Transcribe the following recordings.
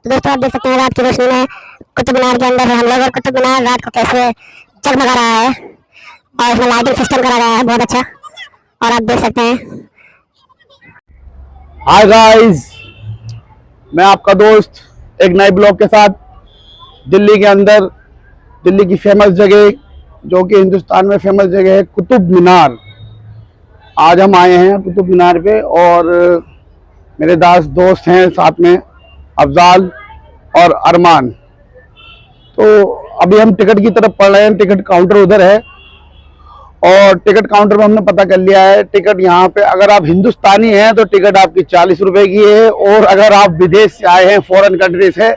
तो दोस्तों आप देख सकते हैं रात की रोशनी में कुतुब मीनार के अंदर है हम लोग, और कुतुब मीनार रात को कैसे जगमगा रहा है और इसमें लाइटिंग सिस्टम करा गया है बहुत अच्छा, और आप देख सकते हैं। हाय गाइस, मैं आपका दोस्त एक नए ब्लॉग के साथ दिल्ली के अंदर, दिल्ली की फेमस जगह जो कि हिंदुस्तान में फेमस जगह है कुतुब मीनार। आज हम आए हैं कुतुब मीनार पे और मेरे दोस्त हैं साथ में, अफजाल और अरमान। तो अभी हम टिकट की तरफ पढ़ रहे हैं। टिकट काउंटर उधर है और टिकट काउंटर में हमने पता कर लिया है टिकट यहाँ पे अगर आप हिंदुस्तानी हैं तो टिकट आपकी 40 रुपए की है, और अगर आप विदेश से आए हैं फॉरेन कंट्री से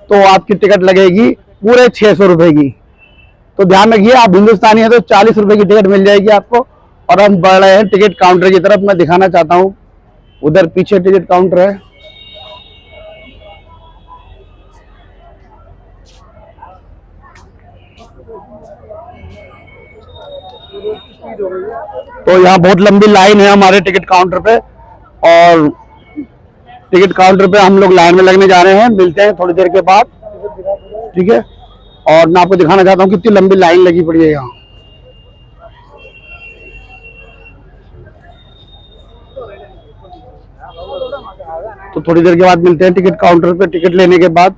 तो आपकी टिकट लगेगी पूरे 600 रुपए की। तो ध्यान रखिए, आप हिंदुस्तानी हैं तो 40 रुपए की टिकट मिल जाएगी आपको। और हम बढ़ रहे हैं टिकट काउंटर की तरफ। मैं दिखाना चाहता हूँ, उधर पीछे टिकट काउंटर है। तो यहाँ बहुत लंबी लाइन है हमारे टिकट काउंटर पे, और टिकट काउंटर पे हम लोग लाइन में लगने जा रहे हैं। मिलते हैं थोड़ी देर के बाद, ठीक है। और मैं आपको दिखाना चाहता हूँ कितनी लंबी लाइन लगी पड़ी है यहाँ। तो थोड़ी देर के बाद मिलते हैं टिकट काउंटर पे टिकट लेने के बाद।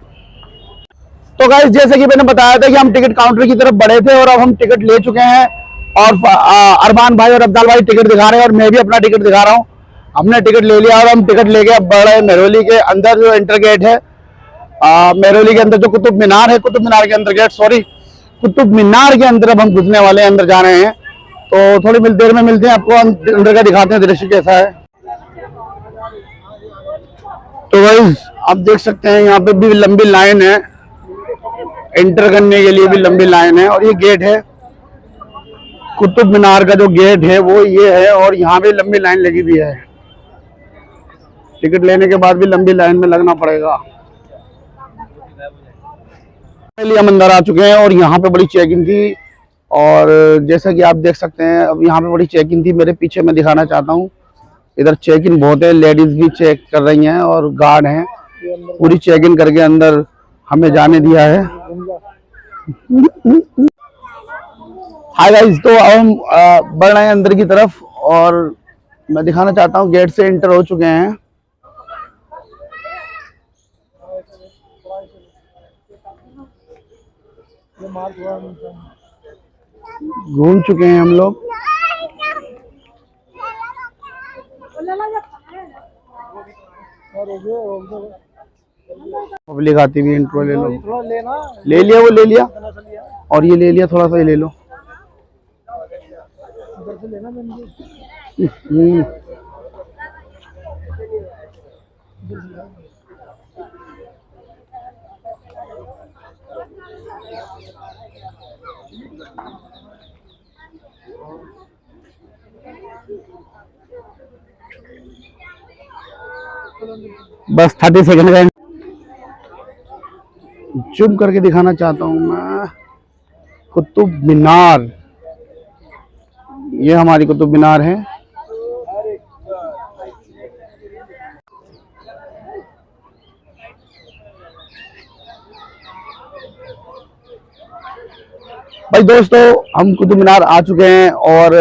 तो गाइस, जैसे कि मैंने बताया था कि हम टिकट काउंटर की तरफ बढ़े थे और अब हम टिकट ले चुके हैं, और अरमान भाई और अब्दाल भाई टिकट दिखा रहे हैं और मैं भी अपना टिकट दिखा रहा हूँ। हमने टिकट ले लिया और हम टिकट लेके अब बढ़ रहे हैं मेहरौली के अंदर, जो इंटर गेट है मेहरौली के अंदर, जो कुतुब मीनार है, कुतुब मीनार के अंदर गेट, सॉरी, कुतुब मीनार के अंदर अब हम घुसने वाले हैं, अंदर जा रहे हैं। तो थोड़ी देर में मिलते हैं, आपको अंदर का दिखाते हैं दृश्य कैसा है। तो गाइस, आप देख सकते हैं यहाँ पे भी लंबी लाइन है, एंटर करने के लिए भी लंबी लाइन है। और ये गेट है कुतुब मीनार का, जो गेट है वो ये है, और यहाँ भी लंबी लाइन लगी हुई है। टिकट लेने के बाद भी लंबी लाइन में लगना पड़ेगा। पहले हम अंदर आ चुके हैं और यहाँ पे बड़ी चेकिंग थी, और जैसा कि आप देख सकते हैं अब यहाँ पे बड़ी चेकिंग थी। मेरे पीछे मैं दिखाना चाहता हूँ, इधर चेकिंग बहुत है, लेडीज भी चेक कर रही हैं और गार्ड हैं। पूरी चेकिंग करके अंदर हमें जाने दिया है। हाय गाइस, तो अब हम बढ़ रहे हैं अंदर की तरफ, और मैं दिखाना चाहता हूँ गेट से एंटर हो चुके हैं। घूम चुके हैं हम लोग। पब्लिक आती हुई इंट्रो ले लो, ले लिया, वो ले लिया, और ये ले लिया, थोड़ा सा ये ले लो। बस 30 सेकंड का जूम करके दिखाना चाहता हूँ मैं। कुतुब मीनार, ये हमारी कुतुब मीनार है। भाई दोस्तों, हम कुतुब मीनार आ चुके हैं और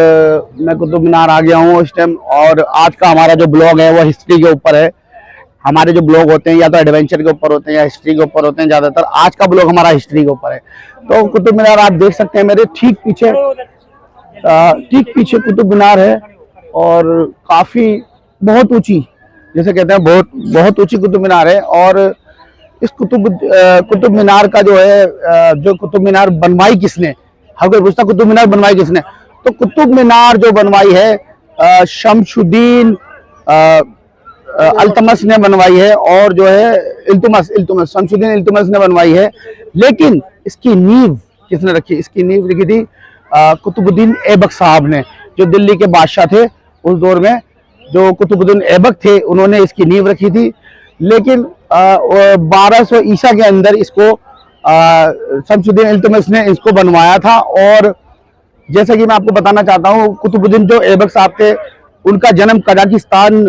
मैं कुतुब मीनार आ गया हूँ इस टाइम। और आज का हमारा जो ब्लॉग है वो हिस्ट्री के ऊपर है। हमारे जो ब्लॉग होते हैं या तो एडवेंचर के ऊपर होते हैं या हिस्ट्री के ऊपर होते हैं ज़्यादातर। आज का ब्लॉग हमारा हिस्ट्री के ऊपर है। तो कुतुब मीनार आप देख सकते हैं, मेरे ठीक पीछे कुतुब मीनार है, और काफ़ी बहुत ऊंची, जैसे कहते हैं बहुत ऊंची कुतुब मीनार है। और इस कुतुब मीनार का जो है, जो कुतुब मीनार बनवाई किसने, हर कोई पूछता कुतुब मीनार बनवाई किसने। तो कुतुब मीनार जो बनवाई है शमशुद्दीन अल्तमश ने बनवाई है, और जो है इल्तुतमिश शमशुद्दीन इल्तुतमिश ने बनवाई है। लेकिन इसकी नींव किसने रखी? इसकी नींव लिखी थी कुतुबुद्दीन ऐबक साहब ने, जो दिल्ली के बादशाह थे उस दौर में। जो कुतुबुद्दीन ऐबक थे उन्होंने इसकी नींव रखी थी। लेकिन 1200 ईसा के अंदर इसको शमशुद्दीन इल्तुतमिश ने इसको बनवाया था। और जैसा कि मैं आपको बताना चाहता हूँ, कुतुबुद्दीन जो ऐबक साहब थे, उनका जन्म कजाकिस्तान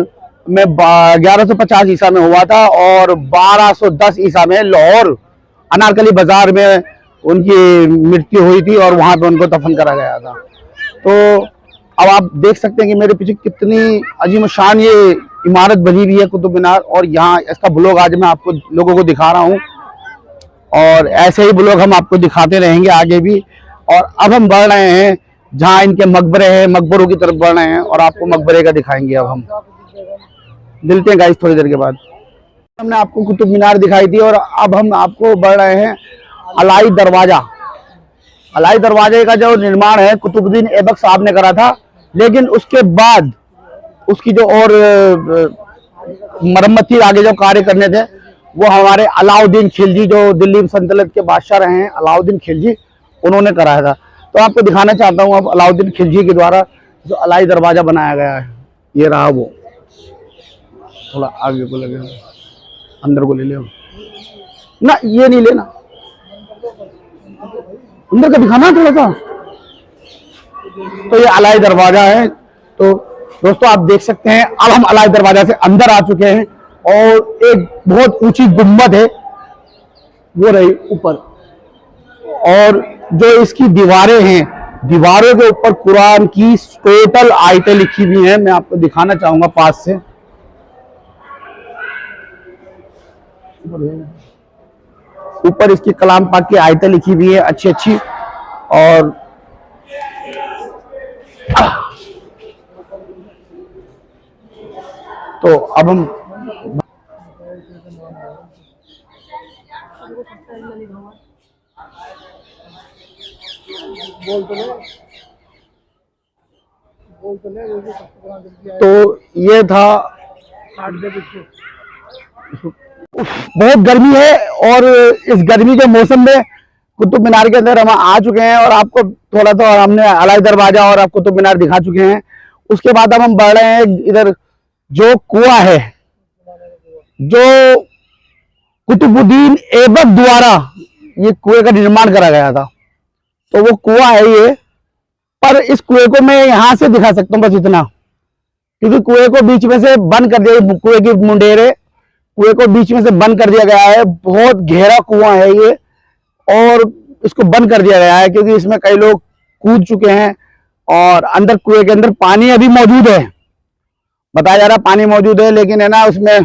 में 1150 ईसा में हुआ था और 1210 ईसा में लाहौर अनारकली बाजार में उनकी मृत्यु हुई थी और वहां पे उनको दफन करा गया था। तो अब आप देख सकते हैं कि मेरे पीछे कितनी अजीम शान ये इमारत बनी हुई है कुतुब मीनार, और यहाँ इसका ब्लॉग आज मैं आपको लोगों को दिखा रहा हूँ और ऐसे ही ब्लॉग हम आपको दिखाते रहेंगे आगे भी। और अब हम बढ़ रहे हैं जहाँ इनके मकबरे हैं, मकबरों की तरफ बढ़ रहे हैं और आपको मकबरे का दिखाएंगे। अब हम मिलते हैं गाइस थोड़ी देर के बाद। हमने आपको कुतुब मीनार दिखाई थी और अब हम आपको बढ़ रहे हैं अलाई दरवाजा। अलाई दरवाजे का जो निर्माण है कुतुबुद्दीन ऐबक साहब ने करा था, लेकिन उसके बाद उसकी जो और मरम्मत थी, आगे जो कार्य करने थे, वो हमारे अलाउद्दीन खिलजी जो दिल्ली सल्तनत के बादशाह रहे हैं, अलाउद्दीन खिलजी, उन्होंने कराया था। तो आपको दिखाना चाहता हूँ अब अलाउद्दीन खिलजी के द्वारा जो अलाई दरवाजा बनाया गया है। ये रहा वो, थोड़ा आगे को लगे, अंदर को ले ले ना, ये नहीं लेना, अंदर का दिखाना थोड़ा सा। तो ये अलाई दरवाजा है। तो दोस्तों आप देख सकते हैं अब हम अलाई दरवाजा से अंदर आ चुके हैं और एक बहुत ऊंची गुम्बद है वो रही ऊपर, और जो इसकी दीवारें हैं, दीवारों के ऊपर कुरान की टोटल आयतें लिखी हुई हैं। मैं आपको दिखाना चाहूंगा पास से। ऊपर इसकी कलाम पाक की आयतें लिखी हुई है अच्छी अच्छी। और तो अब हम तो ये था, बहुत गर्मी है और इस गर्मी के मौसम में कुतुब मीनार के अंदर हम आ चुके हैं और आपको थोड़ा तो हमने अलाई दरवाजा और आप कुतुब मीनार दिखा चुके हैं। उसके बाद अब हम बढ़ रहे हैं इधर जो कुआं है, जो कुतुबुद्दीन ऐबक द्वारा ये कुएं का निर्माण करा गया था। तो वो कुआं है ये, पर इस कुएं को मैं यहां से दिखा सकता हूं बस इतना, क्योंकि कुएं को बीच में से बंद कर दिया, कुएं की मुंडेरे, कुएं को बीच में से बंद कर दिया गया है। बहुत गहरा कुआं है ये और इसको बंद कर दिया गया है क्योंकि इसमें कई लोग कूद चुके हैं और अंदर कुएं के अंदर पानी अभी मौजूद है, बताया जा रहा है पानी मौजूद है, लेकिन है ना उसमें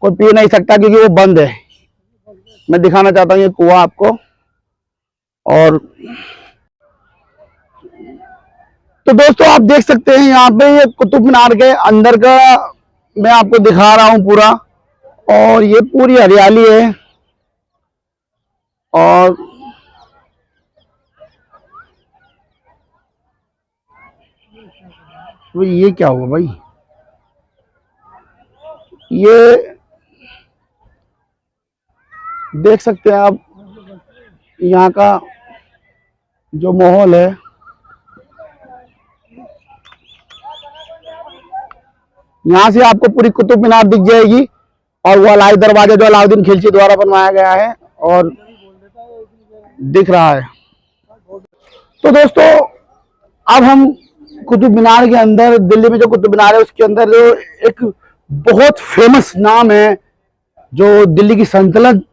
कोई पी नहीं सकता क्योंकि वो बंद है। मैं दिखाना चाहता हूँ ये कुआं आपको। और तो दोस्तों आप देख सकते हैं यहाँ पे ये कुतुब मीनार के अंदर का मैं आपको दिखा रहा हूँ पूरा, और ये पूरी हरियाली है। और तो ये क्या हुआ भाई, ये देख सकते हैं आप यहाँ का जो माहौल है। यहाँ से आपको पूरी कुतुब मीनार दिख जाएगी और वो अलाई दरवाजा जो अलाउद्दीन खिलजी द्वारा बनवाया गया है और दिख रहा है। तो दोस्तों अब हम कुतुब मीनार के अंदर, दिल्ली में जो कुतुब मीनार है उसके अंदर जो एक बहुत फेमस नाम है जो दिल्ली की सल्तनत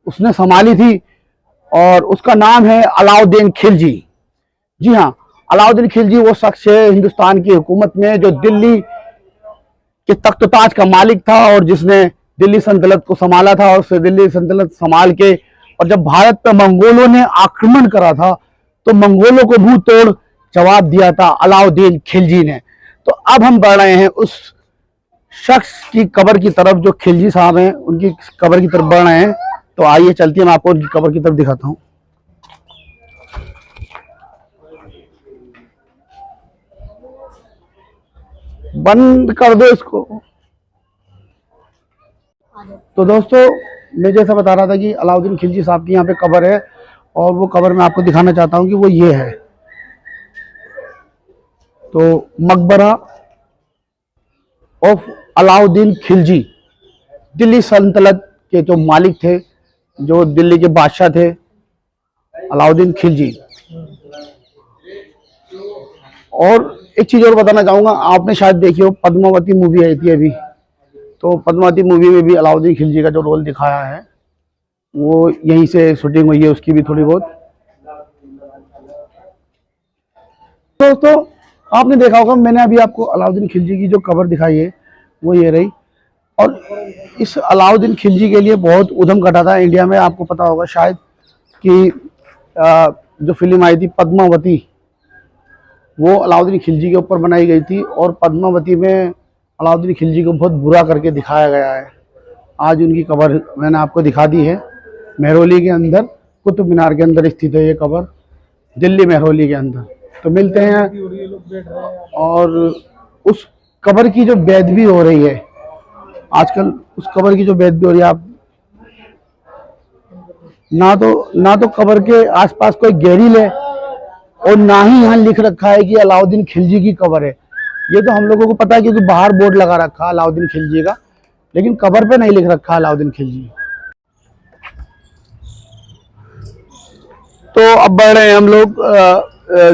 उसने संभाली थी और उसका नाम है अलाउद्दीन खिलजी। जी हाँ, अलाउद्दीन खिलजी वो शख्स है हिंदुस्तान की हुकूमत में जो दिल्ली के तख्त ताज का मालिक था और जिसने दिल्ली सल्तनत को संभाला था। और दिल्ली सल्तनत संभाल के और जब भारत पर मंगोलों ने आक्रमण करा था तो मंगोलों को मुंह तोड़ जवाब दिया था अलाउद्दीन खिलजी ने। तो अब हम बढ़ रहे हैं उस शख्स की कब्र की तरफ जो खिलजी साहब हैं, उनकी कब्र की तरफ बढ़ रहे हैं। तो आइए चलती है, मैं आपको उनकी कब्र की तरफ दिखाता हूँ। बंद कर दो इसको। तो दोस्तों मैं जैसा बता रहा था कि अलाउद्दीन खिलजी साहब की यहाँ पे कब्र है और वो कब्र मैं आपको दिखाना चाहता हूँ कि वो ये है। तो मकबरा ऑफ अलाउद्दीन खिलजी, दिल्ली सल्तनत के जो मालिक थे, जो दिल्ली के बादशाह थे, अलाउद्दीन खिलजी। और एक चीज और बताना चाहूंगा, आपने शायद देखी हो पद्मावती मूवी आई थी अभी, तो पद्मावती मूवी में भी अलाउद्दीन खिलजी का जो रोल दिखाया है वो यहीं से शूटिंग हुई है उसकी भी थोड़ी बहुत। दोस्तों आपने देखा होगा, मैंने अभी आपको अलाउद्दीन खिलजी की जो कवर दिखाई है वो ये रही। और इस अलाउद्दीन खिलजी के लिए बहुत उद्यम घटा था इंडिया में। आपको पता होगा शायद कि जो फिल्म आई थी पद्मावती, वो अलाउद्दीन खिलजी के ऊपर बनाई गई थी। और पद्मावती में अलाउद्दीन खिलजी को बहुत बुरा करके दिखाया गया है। आज उनकी कबर मैंने आपको दिखा दी है। मेहरौली के अंदर कुतुब मीनार के अंदर स्थित है ये कबर, दिल्ली मेहरौली के अंदर। तो मिलते हैं। और उस कबर की जो बेदबी हो रही है आजकल, उस कबर की जो बेदबी हो रही है, आप ना तो कबर के आसपास कोई गहरील है और ना ही यहाँ लिख रखा है कि अलाउद्दीन खिलजी की कबर है। ये तो हम लोगों को पता है क्योंकि बाहर बोर्ड लगा रखा है अलाउद्दीन खिलजी का, लेकिन कबर पे नहीं लिख रखा अलाउद्दीन खिलजी। तो अब बढ़ रहे हैं हम लोग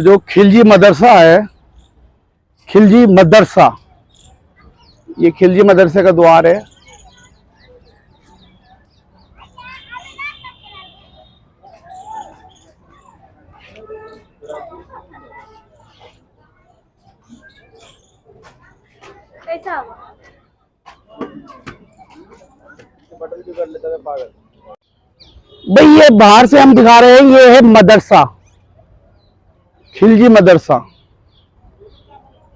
जो खिलजी मदरसा है, खिलजी मदरसा, ये खिलजी मदरसे का द्वार है। भाई ये बाहर से हम दिखा रहे हैं, ये है मदरसा, खिलजी मदरसा।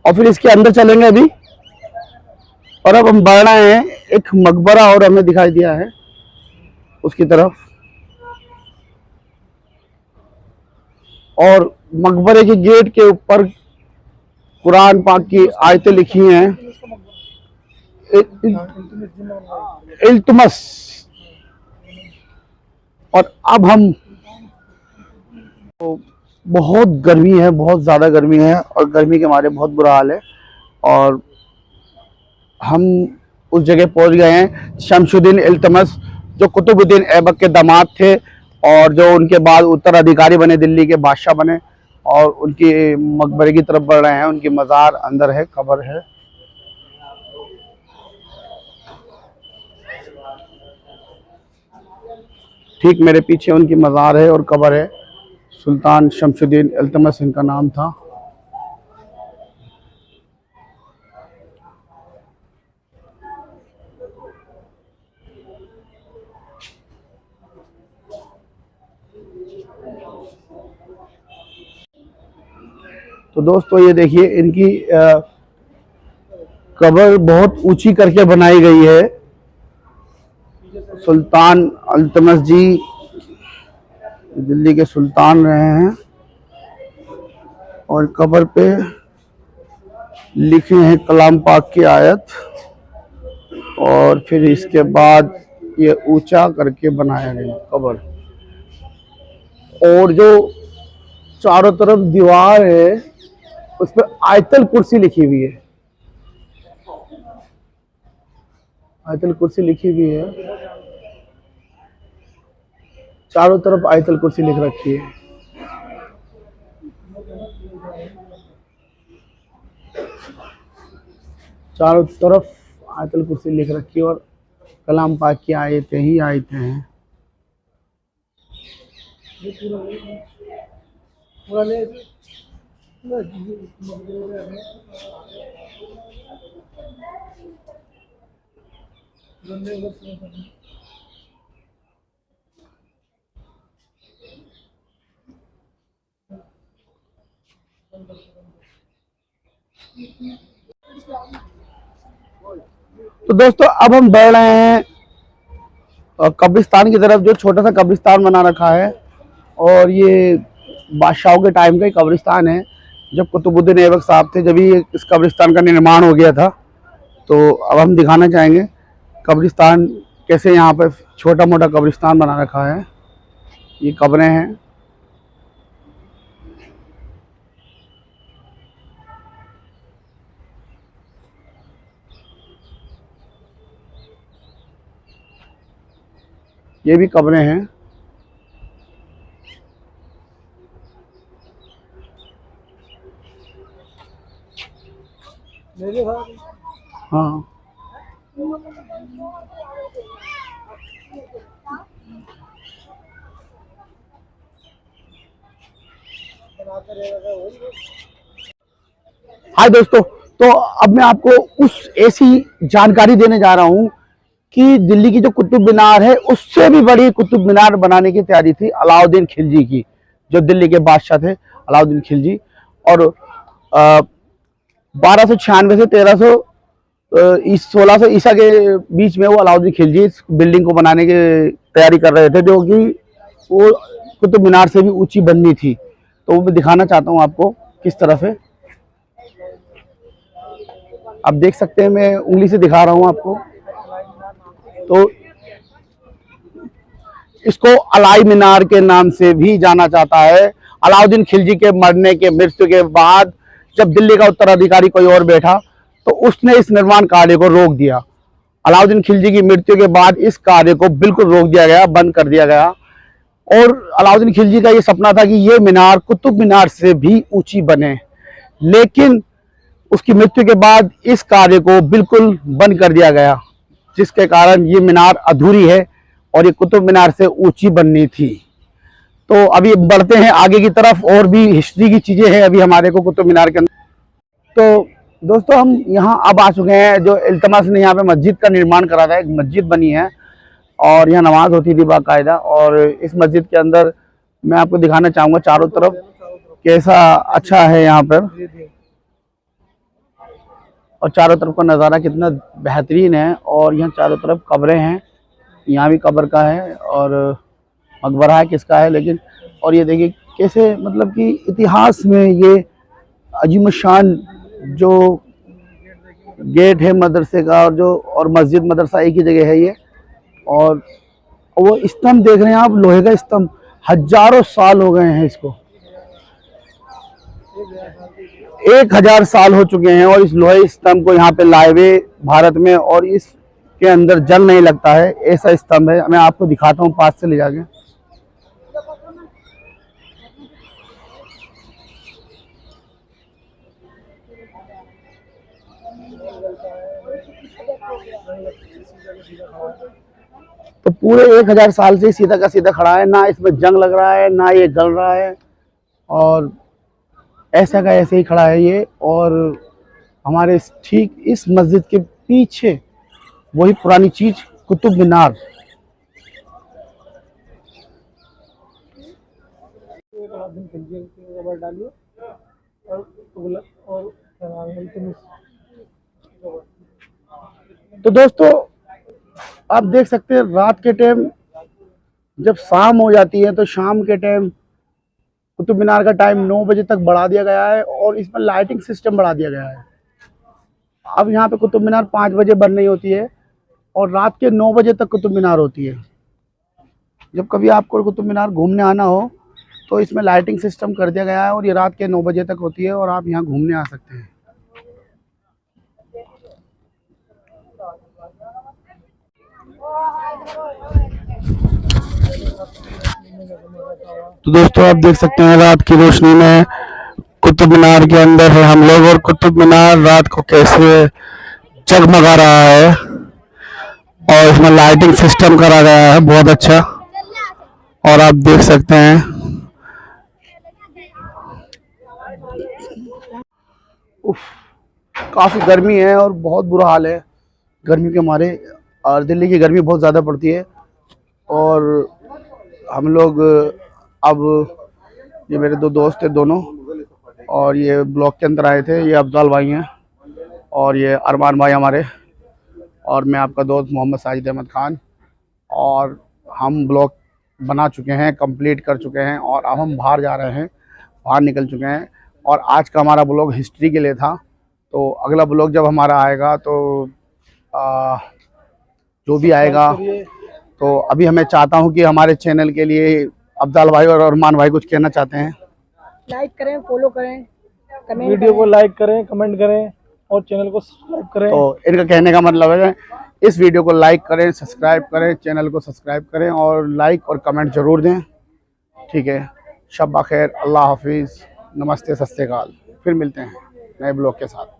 और फिर इसके अंदर चलेंगे अभी। और अब हम बढ़ रहे हैं, एक मकबरा और हमें दिखाई दिया है उसकी तरफ। और मकबरे के गेट के ऊपर कुरान पाक की आयतें लिखी हैं, इल्तुमस। और अब हम, बहुत गर्मी है, बहुत ज़्यादा गर्मी है और गर्मी के मारे बहुत बुरा हाल है। और हम उस जगह पहुंच गए हैं, शमशुद्दीन इल्तुतमिश, जो कुतुबुद्दीन ऐबक के दामाद थे और जो उनके बाद उत्तराधिकारी बने, दिल्ली के बादशाह बने। और उनकी मकबरे की तरफ बढ़ रहे हैं। उनकी मज़ार अंदर है, कब्र है। ठीक मेरे पीछे उनकी मज़ार है और कब्र है। सुल्तान शमशुद्दीन इल्तुतमिश इनका नाम था। तो दोस्तों ये देखिए, इनकी कब्र बहुत ऊंची करके बनाई गई है। सुल्तान इल्तुतमिश जी दिल्ली के सुल्तान रहे हैं और कब्र पे लिखे हैं कलाम पाक की आयत। और फिर इसके बाद ये ऊंचा करके बनाया गया कब्र। और जो चारों तरफ दीवार है उस पर आयतल कुर्सी लिखी हुई है, आयतल कुर्सी लिखी हुई है। चारों तरफ आयतल कुर्सी लिख रखी है। चारों तरफ आयतल कुर्सी लिख रखी है और कलाम पाक की आयतें ही आयतें हैं। तो दोस्तों अब हम बढ़ रहे हैं कब्रिस्तान की तरफ, जो छोटा सा कब्रिस्तान बना रखा है। और ये बादशाहों के टाइम का ही कब्रिस्तान है। जब कुतुबुद्दीन ऐबक साहब थे, जब ही इस कब्रिस्तान का निर्माण हो गया था। तो अब हम दिखाना चाहेंगे कब्रिस्तान कैसे, यहाँ पर छोटा मोटा कब्रिस्तान बना रखा है। ये कब्रें हैं। ये भी कब्रें हैं। हाँ हाय दोस्तों, तो अब मैं आपको उस ऐसी जानकारी देने जा रहा हूं कि दिल्ली की जो कुतुब मीनार है उससे भी बड़ी कुतुब मीनार बनाने की तैयारी थी अलाउद्दीन खिलजी की, जो दिल्ली के बादशाह थे अलाउद्दीन खिलजी। और 1296 से 1600 ईसा के बीच में वो अलाउद्दीन खिलजी इस बिल्डिंग को बनाने की तैयारी कर रहे थे, जो कि वो कुतुब मीनार से भी ऊंची बननी थी। तो वो मैं दिखाना चाहता हूँ आपको किस तरह से। आप देख सकते हैं, मैं उंगली से दिखा रहा हूँ आपको। तो इसको अलाई मीनार के नाम से भी जाना जाता है। अलाउद्दीन खिलजी के मरने के मृत्यु के बाद जब दिल्ली का उत्तराधिकारी कोई और बैठा तो उसने इस निर्माण कार्य को रोक दिया। अलाउद्दीन खिलजी की मृत्यु के बाद इस कार्य को बिल्कुल रोक दिया गया, बंद कर दिया गया। और अलाउद्दीन खिलजी का ये सपना था कि ये मीनार कुतुब मीनार से भी ऊंची बने, लेकिन उसकी मृत्यु के बाद इस कार्य को बिल्कुल बंद कर दिया गया, जिसके कारण ये मीनार अधूरी है और ये कुतुब मीनार से ऊंची बननी थी। तो अभी बढ़ते हैं आगे की तरफ, और भी हिस्ट्री की चीजें हैं अभी हमारे को कुतुब मीनार के अंदर। तो दोस्तों, हम यहाँ अब आ चुके हैं। जो इल्तमास ने यहाँ पे मस्जिद का निर्माण करा था, एक मस्जिद बनी है और यहाँ नमाज होती थी बाकायदा। और इस मस्जिद के अंदर मैं आपको दिखाना चाहूँगा चारों तरफ कैसा अच्छा है यहाँ पर, और चारों तरफ का नज़ारा कितना बेहतरीन है। और यहाँ चारों तरफ कब्रें हैं, यहाँ भी कब्र का है और मकबरा है किसका है, लेकिन और ये देखिए कैसे मतलब कि इतिहास में ये अजीमशान जो गेट है मदरसे का, और मस्जिद मदरसा एक ही जगह है ये। और वो स्तंभ देख रहे हैं आप, लोहे का स्तंभ, हजारों साल हो गए हैं इसको, 1000 साल हो चुके हैं। और इस लोहे स्तंभ को यहाँ पे लाए हुए भारत में, और इसके अंदर जल नहीं लगता है, ऐसा स्तंभ है। मैं आपको दिखाता हूँ पास से ले जाके। तो पूरे 1000 साल से सीधा का सीधा खड़ा है, ना इसमें जंग लग रहा है ना ये गल रहा है, और ऐसा का ऐसे ही खड़ा है ये। और हमारे ठीक इस मस्जिद के पीछे वही पुरानी चीज कुतुब मीनार। तो दोस्तों, आप देख सकते हैं रात के टाइम जब शाम हो जाती है, तो शाम के टाइम कुतुब मीनार का टाइम 9 बजे तक बढ़ा दिया गया है, और इसमें लाइटिंग सिस्टम बढ़ा दिया गया है। अब यहाँ पे कुतुब मीनार 5 बजे बंद नहीं होती है, और रात के 9 बजे तक कुतुब मीनार होती है। जब कभी आपको कुतुब मीनार घूमने आना हो तो इसमें लाइटिंग सिस्टम कर दिया गया है, और ये रात के 9 बजे तक होती है, और आप यहाँ घूमने आ सकते हैं। तो दोस्तों, आप देख सकते हैं रात की रोशनी में कुतुब मीनार के अंदर है हम लोग, और कुतुब मीनार रात को कैसे जगमगा रहा है, और इसमें लाइटिंग सिस्टम करा गया है बहुत अच्छा। और आप देख सकते हैं काफी गर्मी है और बहुत बुरा हाल है गर्मी के मारे, और दिल्ली की गर्मी बहुत ज़्यादा पड़ती है। और हम लोग अब, ये मेरे 2 दोस्त थे दोनों, और ये ब्लॉक के अंदर आए थे। ये अफजल भाई हैं और ये अरमान भाई हमारे, और मैं आपका दोस्त मोहम्मद साजिद अहमद खान। और हम ब्लॉक बना चुके हैं, कंप्लीट कर चुके हैं, और अब हम बाहर जा रहे हैं, बाहर निकल चुके हैं। और आज का हमारा ब्लॉग हिस्ट्री के लिए था। तो अगला ब्लॉग जब हमारा आएगा तो जो भी आएगा, तो अभी हमें चाहता हूं कि हमारे चैनल के लिए अफजल भाई और अरमान भाई कुछ कहना चाहते हैं। लाइक करें, फॉलो करें, वीडियो को लाइक करें, कमेंट करें और चैनल को सब्सक्राइब करें। तो इनका कहने का मतलब है इस वीडियो को लाइक करें, सब्सक्राइब करें, चैनल को सब्सक्राइब करें, और लाइक और कमेंट जरूर दें। ठीक है, शब बखैर, अल्लाह हाफिज़, नमस्ते, सत श्री अकाल। फिर मिलते हैं नए ब्लॉग के साथ।